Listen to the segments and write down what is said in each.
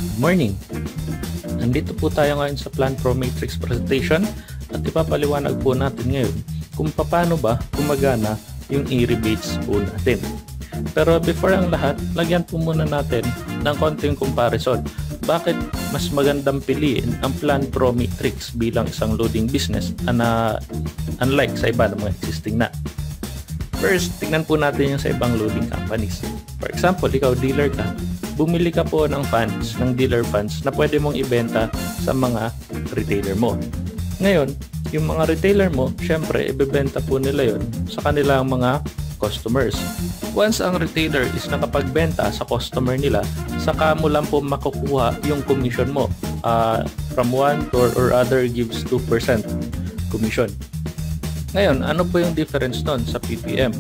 Good morning! Nandito po tayo ngayon sa Plan Pro Matrix presentation at ipapaliwanag po natin ngayon kung paano ba gumagana yung e-rebates po natin. Pero before ang lahat, lagyan po muna natin ng konting comparison. Bakit mas magandang piliin ang Plan Pro Matrix bilang isang loading business unlike sa iba ng mga existing na? First, tingnan po natin yung sa ibang loading companies. For example, ikaw dealer ka, bumili ka po ng funds, ng dealer funds na pwede mong ibenta sa mga retailer mo. Ngayon, yung mga retailer mo, syempre, ibebenta po nila yon sa kanilang mga customers. Once ang retailer is nakapagbenta sa customer nila, saka mo lang po makukuha yung commission mo. From one or other gives 2% commission. Ngayon, ano po yung difference nun sa PPM?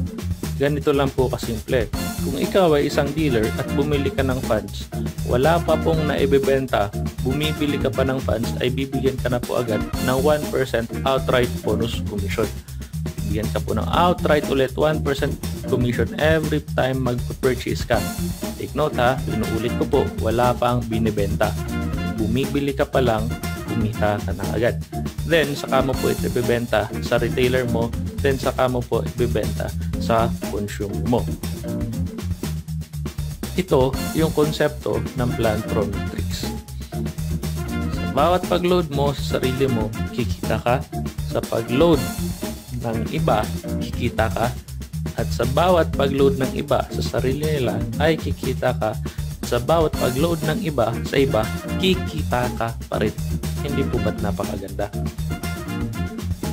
Ganito lang po kasimple. Kung ikaw ay isang dealer at bumili ka ng funds, wala pa pong naibebenta, bumibili ka pa ng funds, ay bibigyan ka na po agad ng 1% outright bonus commission. Bibigyan ka po ng outright ulit 1% commission every time mag-purchase ka. Take note ha, inuulit ko po, wala pang binibenta. Bumibili ka pa lang, kumita ka na agad. Then, saka mo po ito ibibenta sa retailer mo, then saka mo po ibibenta sa consumer mo. Ito yung konsepto ng Plan Pro Matrix. Sa bawat pag-load mo sa sarili mo, kikita ka. Sa pag-load ng iba, kikita ka. At sa bawat pag-load ng iba sa sarili nila, ay kikita ka. Sa bawat pag-load ng iba sa iba, kikita ka pa rin. Hindi po ba't napakaganda?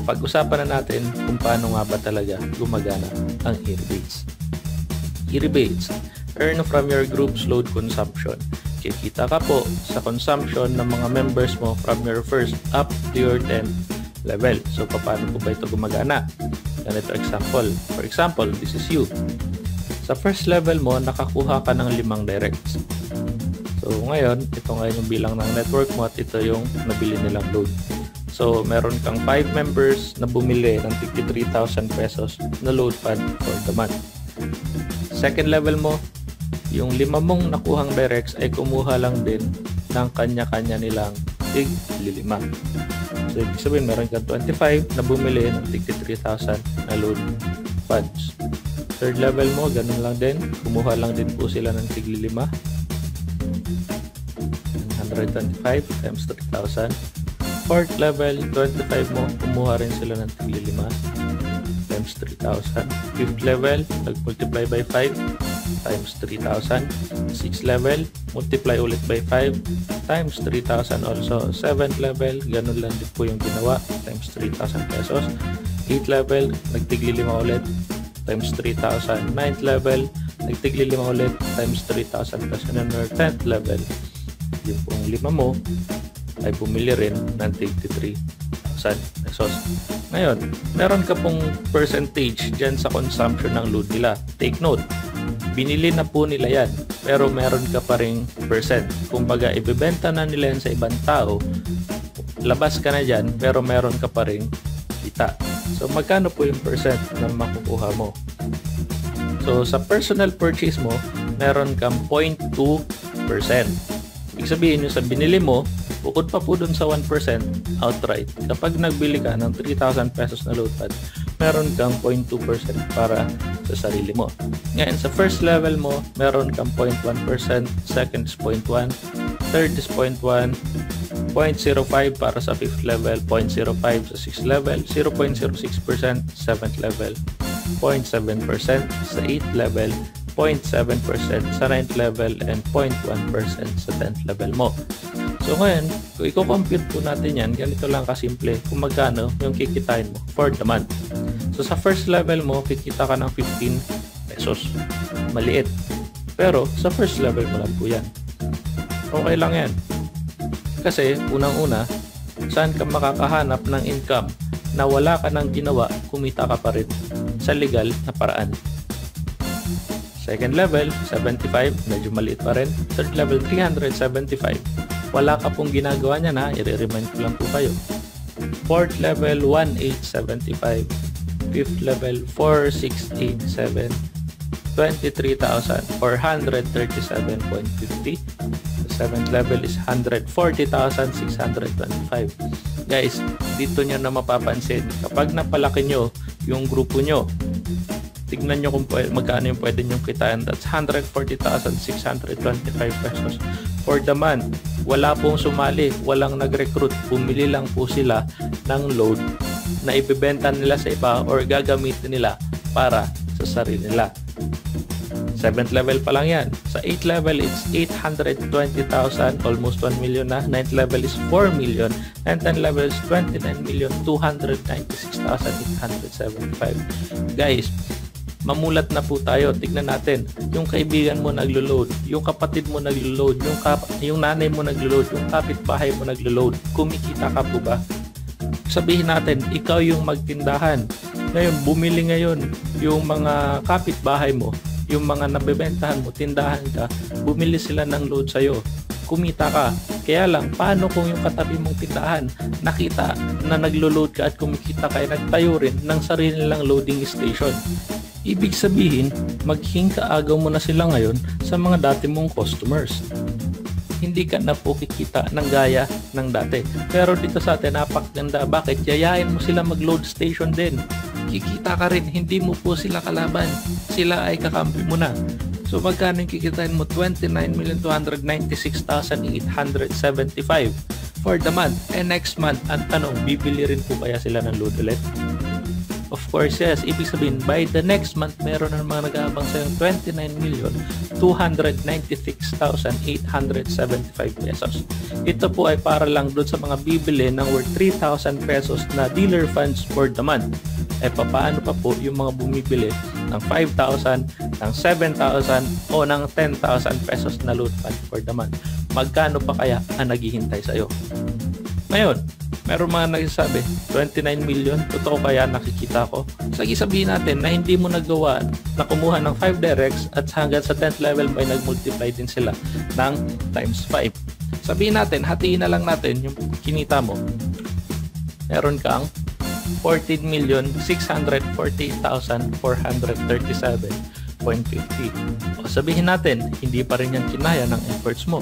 Pag-usapan na natin kung paano nga ba talaga gumagana ang e-rebates. E-rebates, earn from your group's load consumption. Kikita ka po sa consumption ng mga members mo from your first up to your 10th level. So, paano po ba ito gumagana? Ganito example. For example, this is you. Sa first level mo, nakakuha ka ng 5 directs. So, ngayon, ito ngayon yung bilang ng network mo at ito yung nabili nilang load. So, meron kang 5 members na bumili ng 53,000 pesos na load fund for the month. Second level mo, yung 5 mong nakuhang directs ay kumuha lang din ng kanya-kanya nilang tig-5. So, ibig sabihin, meron kang 25 na bumili ng 53,000 na load funds. Third level mo, ganun lang din. Kumuha lang din po sila ng tig-5. 125 times 3,000. Fourth level, 25 mo, kumuha rin sila ng tig-5 times 3,000. Fifth level, nag-multiply by 5 times 3,000. Sixth level, multiply ulit by 5 times 3,000 also. Seventh level, ganun lang din po yung ginawa, times 3,000 pesos. Eighth level, nagtig-5 ulit, times 3,000. Ninth level, nagtig-5 ulit, times 3,000 pesos. And our 10th level, yung pong 5 mo ay bumili rin ng 53,000 pesos. Ngayon, meron ka pong percentage dyan sa consumption ng load nila. Take note, binili na po nila yan, pero meron ka pa ring percent. Kumbaga, ibebenta na nila yan sa ibang tao, labas ka na dyan, pero meron ka pa ring kita. So, magkano po yung percent na makukuha mo? So, sa personal purchase mo, meron kang 0.2%. Ibig sabihin yung sa binili mo, bukod pa po dun sa 1% outright. Kapag nagbili ka ng 3,000 pesos na load fund, meron kang 0.2% para sa sarili mo. Ngayon, sa first level mo, meron kang 0.1%, second is 0.1%, third is 0.1%, 0.05 para sa 5th level, 0.05 sa 6th level, 0.06% 7th level, 0.7% sa 8th level, 0.7% sa 9th level, and 0.1% sa 10th level mo. So ngayon, kung i-compute po natin yan, ganito lang kasimple kung magkano yung kikitain mo for the month. So sa first level mo, kikita ka ng 15 pesos. Maliit. Pero sa first level mo lang po yan. Okay lang yan. Kasi unang-una, saan ka makakahanap ng income na wala ka nang ginawa, kumita ka pa rin sa legal na paraan. Second level, 75, medyo maliit pa rin. Third level, 375. Wala ka pong ginagawa niya na, i-remind ko lang po kayo. Fourth level, 1875. Fifth level, 4687. 23,437.50. 7th level is 140,625. Guys, dito nyo na mapapansin, kapag napalaki nyo yung grupo nyo, tignan nyo kung magkano yung pwede nyo kitain. That's 140,625 pesos for the month. Wala pong sumali, walang nag-recruit, bumili lang po sila ng load na ibebenta nila sa iba or gagamitin nila para sa sarili nila. 7th level pa lang yan. Sa 8th level, it's 820,000, almost 1 million na. 9th level is 4 million. And 10th level is 29,296,875. Guys, mamulat na po tayo. Tignan natin. Yung kaibigan mo naglo-load, yung kapatid mo naglo-load, yung nanay mo naglo-load, yung kapitbahay mo naglo-load. Kumikita ka po ba? Sabihin natin, ikaw yung magtindahan. Ngayon, bumili ngayon yung mga kapitbahay mo, yung mga nabebentahan mo, tindahan ka, bumili sila ng load sa'yo. Kumita ka. Kaya lang, paano kung yung katabi mong tindahan nakita na naglo-load ka at kumikita ka ay nagtayo rin ng sarili nilang loading station? Ibig sabihin, maging kaagaw mo na sila ngayon sa mga dati mong customers. Hindi ka na po kikita ng gaya ng dati. Pero dito sa atin, napakaganda. Bakit? Yayain mo sila mag-load station din. Kikita ka rin. Hindi mo po sila kalaban. Sila ay kakampi mo na. So magkano yung kikitain mo? 29,296,875 for the month. And next month, ang tanong, bibili rin po kaya sila ng load ulit? Of course, yes. Ibig sabihin, by the next month, meron na mga nag-aabang sa'yo 29,296,875 pesos. Ito po ay para lang doon sa mga bibili ng worth 3,000 pesos na dealer funds for the month. Eh, paano pa po yung mga bumibili ng 5,000, ng 7,000, o ng 10,000 pesos na load fund for the month? Magkano pa kaya ang naghihintay sa'yo? Ngayon, meron mga nagsasabi, 29 million, totoo kaya nakikita ko? Sige, sabihin natin na hindi mo nagawa na kumuha ng 5 directs at hanggang sa 10th level may nag-multiply din sila ng times 5. Sabihin natin, hatiin na lang natin yung kinita mo. Meron kang 14,648,437.50. O sabihin natin, hindi pa rin yung kinaya ng efforts mo.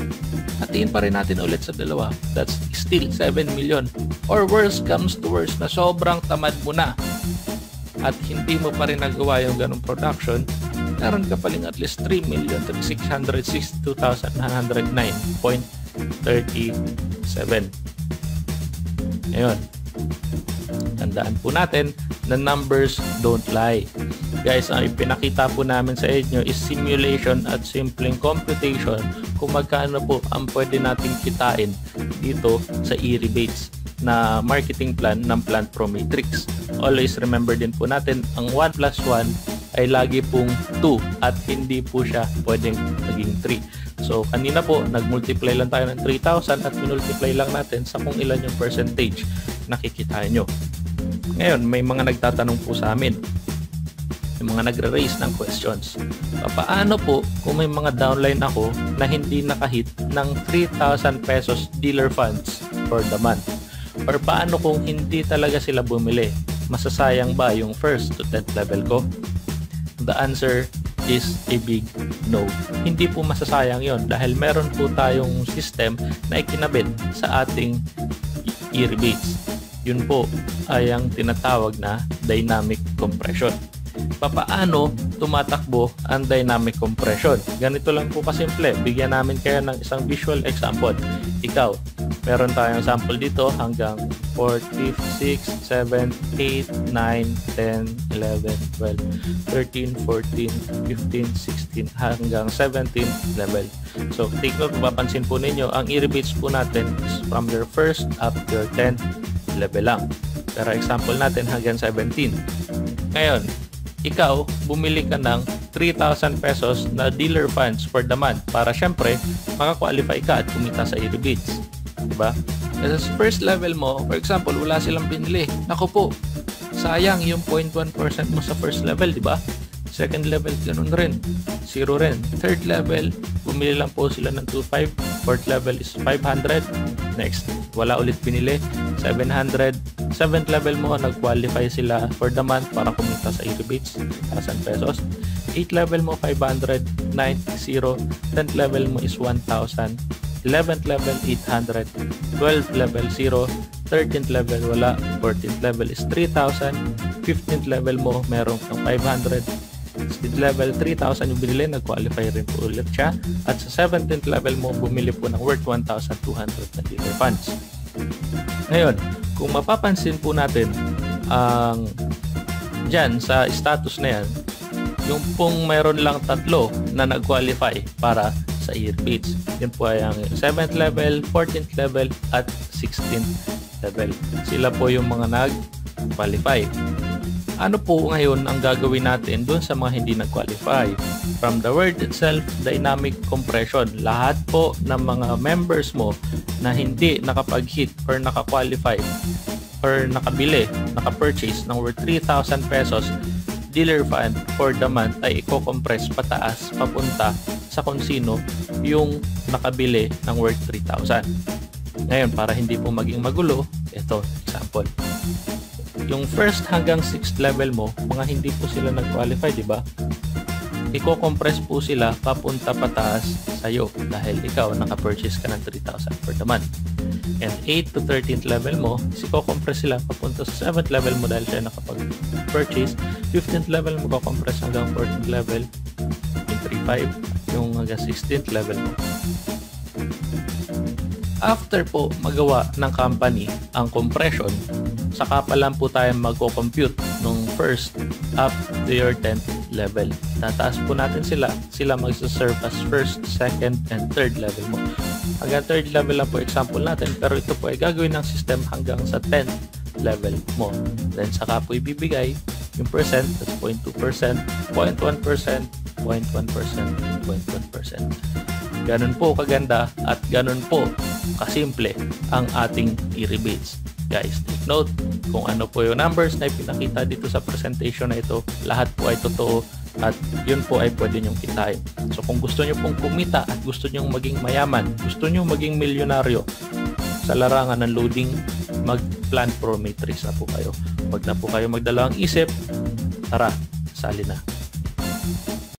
Hatiin pa rin natin ulit sa dalawa. That's still 7 million. Or worse comes to worse na sobrang tamad mo na at hindi mo pa rin nagawa yung ganong production, meron ka paling at least 3,662,909.37. Ngayon, tandaan po natin na numbers don't lie. Guys, ang ipinakita po namin sa inyo is simulation at simpleng computation kung magkano po ang pwede nating kitain dito sa e-rebates na marketing plan ng Plant Pro Matrix. Always remember din po natin, ang 1 plus 1 ay lagi pong 2 at hindi po siya pwedeng naging 3. So, kanina po, nag-multiply lang tayo ng 3,000 at minultiply lang natin sa kung ilan yung percentage na kikitain nyo. Ngayon, may mga nagtatanong po sa amin. May mga nagre-raise ng questions. Paano po kung may mga downline ako na hindi nakahit ng 3,000 pesos dealer funds for the month? Or paano kung hindi talaga sila bumili? Masasayang ba yung first to 10th level ko? The answer is a big no. Hindi po masasayang yon dahil meron po tayong system na ikinabit sa ating e-rebates. Yun po ay ang tinatawag na dynamic compression. Paano tumatakbo ang dynamic compression? Ganito lang po kasimple. Bigyan namin kayo ng isang visual example. Ikaw, meron tayong sample dito hanggang 4, 5, 6, 7, 8, 9, 10, 11, 12, 13, 14, 15, 16, hanggang 17 level. So, take note, mapapansin po ninyo, ang e-rebates po natin is from your first up to your 10th level lang. Pero example natin hanggang 17. Ngayon, ikaw, bumili ka ng 3,000 pesos na dealer funds for the month para syempre makakwalify ka at kumita sa e-rebates. Diba? Kasi sa first level mo, for example, wala silang pinili. Naku po, sayang yung 0.1% mo sa first level, diba? Second level, ganun rin. 0 rin. Third level, bumili lang po sila ng 2,500. Fourth level is 500. Next, wala ulit pinili. 700. Seventh level mo, nag-qualify sila for the month para kumita sa e-rebates, 1,000 pesos. 8th level mo, 500. 9, 0. 10th level mo is 1,000. 11th level 800, 12th level 0, 13th level wala, 14th level is 3,000, 15th level mo meron kang 500, 16th level 3,000 yung binili, nag-qualify rin po ulit siya, at sa 17th level mo bumili po ng worth 1,200 na dealer funds. Ngayon, kung mapapansin po natin ang dyan sa status na yan, yung pong mayroon lang tatlo na nag-qualify para sa year beats. Yun po ay ang 7th level, 14th level, at 16th level. Sila po yung mga nag-qualify. Ano po ngayon ang gagawin natin dun sa mga hindi nag-qualify? From the word itself, dynamic compression. Lahat po ng mga members mo na hindi nakapag-hit or naka-qualify or nakabili, naka-purchase ng worth 3,000 pesos dealer fund for the month ay i-compress pataas papunta sa kung sino yung nakabili ng worth 3,000. Ngayon, para hindi po maging magulo, ito, example. Yung first hanggang 6th level mo, mga hindi po sila nag-qualify, di ba? I-compress po sila papunta pataas sa'yo dahil ikaw naka-purchase ka ng 3,000 for the month. And 8 to 13th level mo, i-compress sila papunta sa 7th level mo dahil siya nakapag-purchase. 15th level mo ko-compress hanggang 14th level, yung 3,500, yung hanggang 16th level mo. After po magawa ng company ang compression, saka pa lang po tayo magko-compute nung first up to your 10th level. Tataas po natin sila magsaserve as first, second, and third level mo. Hanggang third level lang po example natin, pero ito po ay gagawin ng system hanggang sa 10th level mo. Then saka po ibibigay yung percent, that's 0.2%, 0.1%, 0.1%, 0.1%. Ganun po kaganda at ganun po kasimple ang ating e-rebates. Guys, take note kung ano po yung numbers na ipinakita dito sa presentation na ito. Lahat po ay totoo at yun po ay pwede nyong kitain. So kung gusto nyo pong kumita at gusto nyong maging mayaman, gusto nyo maging milyonaryo sa larangan ng loading, mag-Plan Pro Matrix na po kayo. Huwag na po kayo magdalawang isip. Tara, sali na.